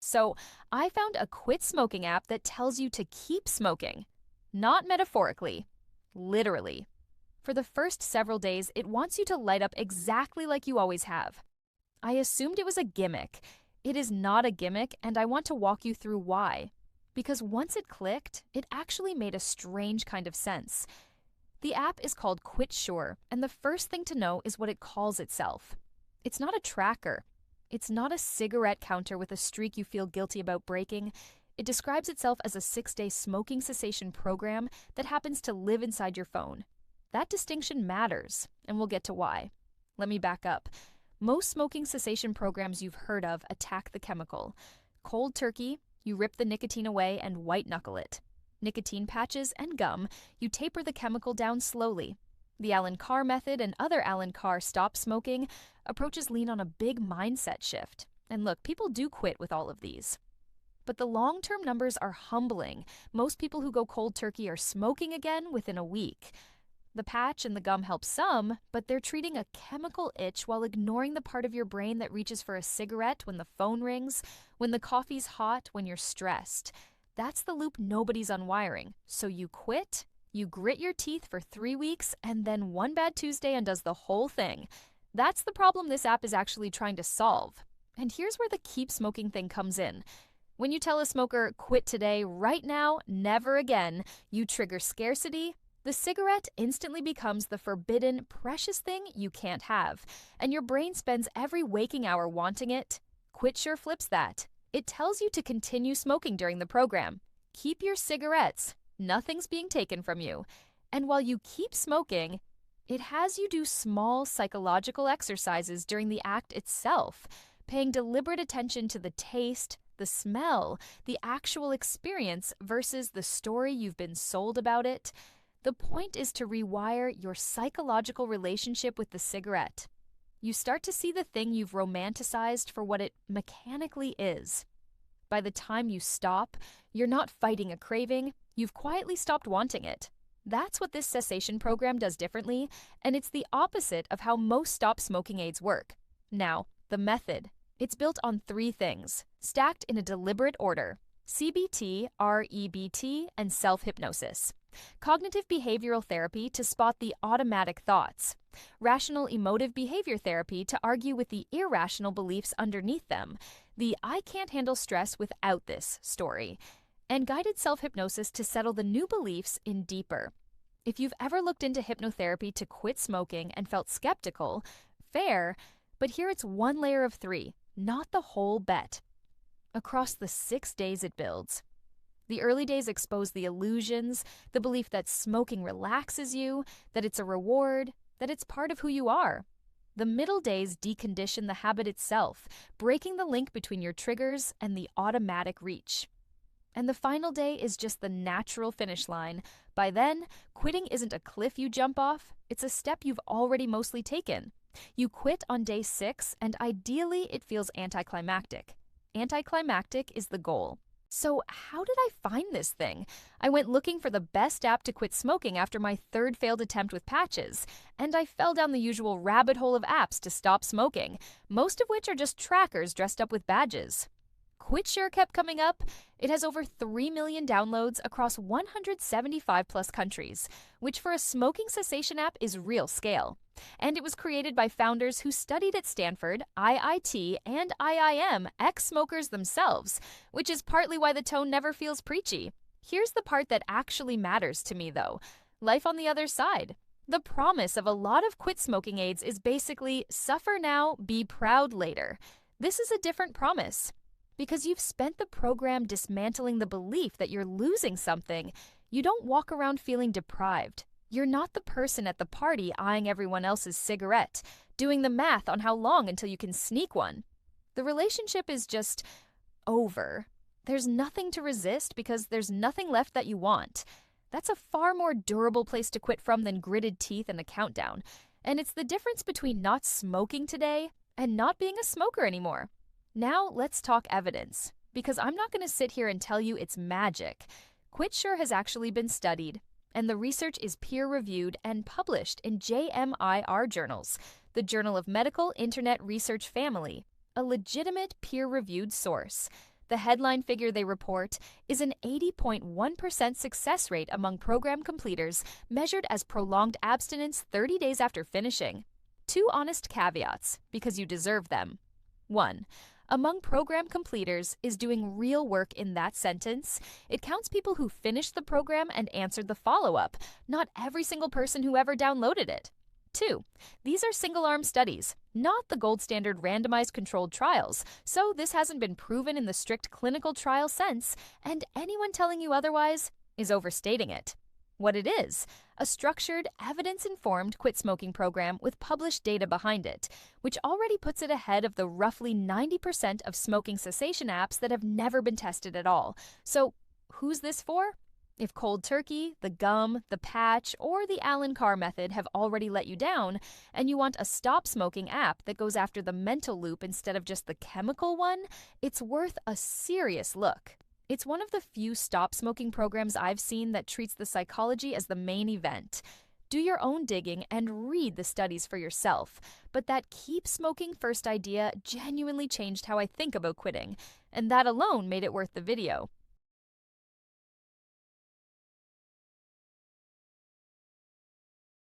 So I found a quit smoking app that tells you to keep smoking. Not metaphorically, literally. For the first several days, it wants you to light up exactly like you always have. I assumed it was a gimmick. It is not a gimmick, and I want to walk you through why. Because once it clicked, it actually made a strange kind of sense. The app is called QuitSure, and the first thing to know is what it calls itself. It's not a tracker. It's not a cigarette counter with a streak you feel guilty about breaking. It describes itself as a 6-day smoking cessation program that happens to live inside your phone. That distinction matters, and we'll get to why. Let me back up. Most smoking cessation programs you've heard of attack the chemical. Cold turkey, you rip the nicotine away and white-knuckle it. Nicotine patches and gum, you taper the chemical down slowly. The Carr method and other Carr stop smoking approaches lean on a big mindset shift. And look, people do quit with all of these. But the long-term numbers are humbling. Most people who go cold turkey are smoking again within a week. The patch and the gum help some, but they're treating a chemical itch while ignoring the part of your brain that reaches for a cigarette when the phone rings, when the coffee's hot, when you're stressed. That's the loop nobody's unwiring. So you quit, you grit your teeth for 3 weeks, and then one bad Tuesday undoes the whole thing. That's the problem this app is actually trying to solve. And here's where the keep smoking thing comes in. When you tell a smoker, quit today, right now, never again, you trigger scarcity. The cigarette instantly becomes the forbidden, precious thing you can't have, and your brain spends every waking hour wanting it. QuitSure flips that. It tells you to continue smoking during the program. Keep your cigarettes. Nothing's being taken from you. And while you keep smoking, it has you do small psychological exercises during the act itself, paying deliberate attention to the taste, the smell, the actual experience versus the story you've been sold about it. The point is to rewire your psychological relationship with the cigarette. You start to see the thing you've romanticized for what it mechanically is. By the time you stop, you're not fighting a craving, you've quietly stopped wanting it. That's what this cessation program does differently, and it's the opposite of how most stop smoking aids work. Now, the method. It's built on 3 things, stacked in a deliberate order: CBT, REBT, and self-hypnosis. Cognitive behavioral therapy to spot the automatic thoughts. Rational emotive behavior therapy to argue with the irrational beliefs underneath them. The I can't handle stress without this story. And guided self-hypnosis to settle the new beliefs in deeper. If you've ever looked into hypnotherapy to quit smoking and felt skeptical, fair, but here it's 1 layer of 3, not the whole bet. Across the 6 days it builds. The early days expose the illusions, the belief that smoking relaxes you, that it's a reward, that it's part of who you are. The middle days decondition the habit itself, breaking the link between your triggers and the automatic reach. And the final day is just the natural finish line. By then, quitting isn't a cliff you jump off, it's a step you've already mostly taken. You quit on day 6, and ideally it feels anticlimactic. Anticlimactic is the goal. So how did I find this thing? I went looking for the best app to quit smoking after my 3rd failed attempt with patches, and I fell down the usual rabbit hole of apps to stop smoking, most of which are just trackers dressed up with badges. QuitSure kept coming up. It has over 3 million downloads across 175 plus countries, which for a smoking cessation app is real scale. And it was created by founders who studied at Stanford, IIT, and IIM, ex-smokers themselves, which is partly why the tone never feels preachy. Here's the part that actually matters to me, though. Life on the other side. The promise of a lot of quit smoking aids is basically suffer now, be proud later. This is a different promise. Because you've spent the program dismantling the belief that you're losing something, you don't walk around feeling deprived. You're not the person at the party eyeing everyone else's cigarette, doing the math on how long until you can sneak one. The relationship is just over. There's nothing to resist because there's nothing left that you want. That's a far more durable place to quit from than gritted teeth and a countdown. And it's the difference between not smoking today and not being a smoker anymore. Now let's talk evidence, because I'm not going to sit here and tell you it's magic. QuitSure has actually been studied, and the research is peer-reviewed and published in JMIR journals, the Journal of Medical Internet Research Family, a legitimate peer-reviewed source. The headline figure they report is an 80.1% success rate among program completers measured as prolonged abstinence 30 days after finishing. 2 honest caveats, because you deserve them. 1. Among program completers is doing real work in that sentence. It counts people who finished the program and answered the follow-up, not every single person who ever downloaded it. 2. These are single-arm studies, not the gold standard randomized controlled trials, so this hasn't been proven in the strict clinical trial sense, and anyone telling you otherwise is overstating it. What it is: a structured, evidence-informed quit smoking program with published data behind it, which already puts it ahead of the roughly 90% of smoking cessation apps that have never been tested at all. So, who's this for? If cold turkey, the gum, the patch, or the Allen Carr method have already let you down, and you want a stop smoking app that goes after the mental loop instead of just the chemical one, it's worth a serious look. It's one of the few stop smoking programs I've seen that treats the psychology as the main event. Do your own digging and read the studies for yourself. But that keep smoking first idea genuinely changed how I think about quitting, and that alone made it worth the video.